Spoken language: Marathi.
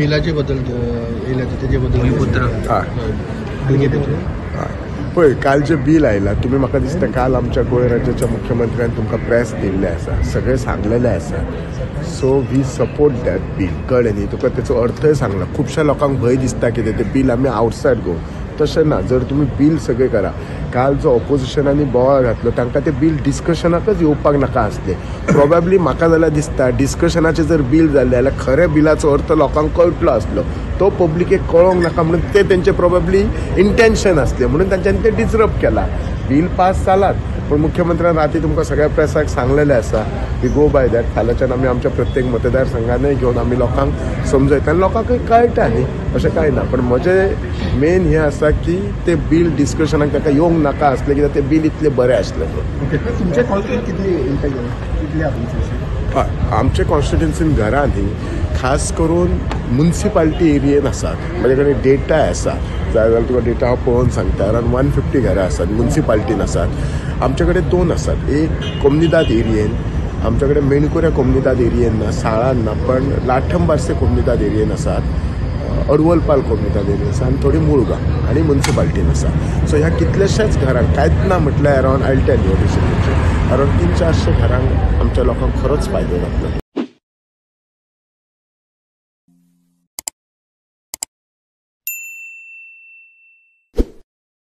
बिलाचे बद्दल तेजे बद्दल पळय काल जे बिल आयला तुम्ही म्हाका दिसता काल आमच्या गोंय राज्याच्या मुख्यमंत्र्यान तुमकां प्रेस दिल्ले आसा सगळे सांगलेले आसा so we support that bill कळ्ळें न्ही तुका तेचो अर्थय सांगला खुबश्या लोकांक भंय दिसता कितें ते बील आमी आवटसायड गो तशें ना जर तुमी बील सगळें करा काल जो ऑपोजिशनांनी बोवाळ घातलो तांकां ते बील डिस्कशनाकच येवपाक नाका आसलें प्रोबॅबली म्हाका जाल्यार दिसता डिस्कशनाचें जर बील जाल्लें जाल्यार खऱ्या बिलाचो अर्थ लोकांक कळटलो आसलो तो पब्लिकेक कळोंक नाका म्हणून ते तेंचे प्रोबॅबली इंटेन्शन आसलें म्हणून तांच्यांनी ते डिसरप्ट केला बील पास जालात पण मुख्यमंत्र्यान राती तुमकां सगळ्या प्रेसाक सांगलेलें आसा वी गो बाय दॅट फाल्यांच्यान आमी आमच्या प्रत्येक मतदारसंघानय घेवन आमी लोकांक समजयता आनी लोकांकय कळटा न्ही अशें कांय ना पण म्हजें मेन हें आसा की ते बील डिस्कशनाक ताका येवंक नाका आसलें कित्याक तें बील इतलें बरें आसलें तुमचे कितले आमचे कॉन्स्टिट्युन्सीन घरां न्ही खास करून म्युनिसिपालिटी एरियेन आसात म्हजे कडेन डेटा आसा जाय जाल्यार तुका डेटा हांव पळोवन सांगता अरावंड 150 घरां आसात म्युनिसिपालिटीन आसात आमचे कडेन 2 आसात एक कोमनिदाद एरियेन आमचे कडेन मेणकुऱ्या कोमनिदाद एरियेन ना साळान ना पण लाठंबार्से कोमनिदाद एरियेन आसात अडवलपाल कोमनिदाद एरियेन आसा आनी थोडी मुळगांव आनी म्युनिसिपालिटीन आसा सो ह्या कितलेशेच घरांक कांयच ना म्हटल्यार around I'll tell you around 300-400 घरांक आमच्या लोकांक खरोच फायदो जातलो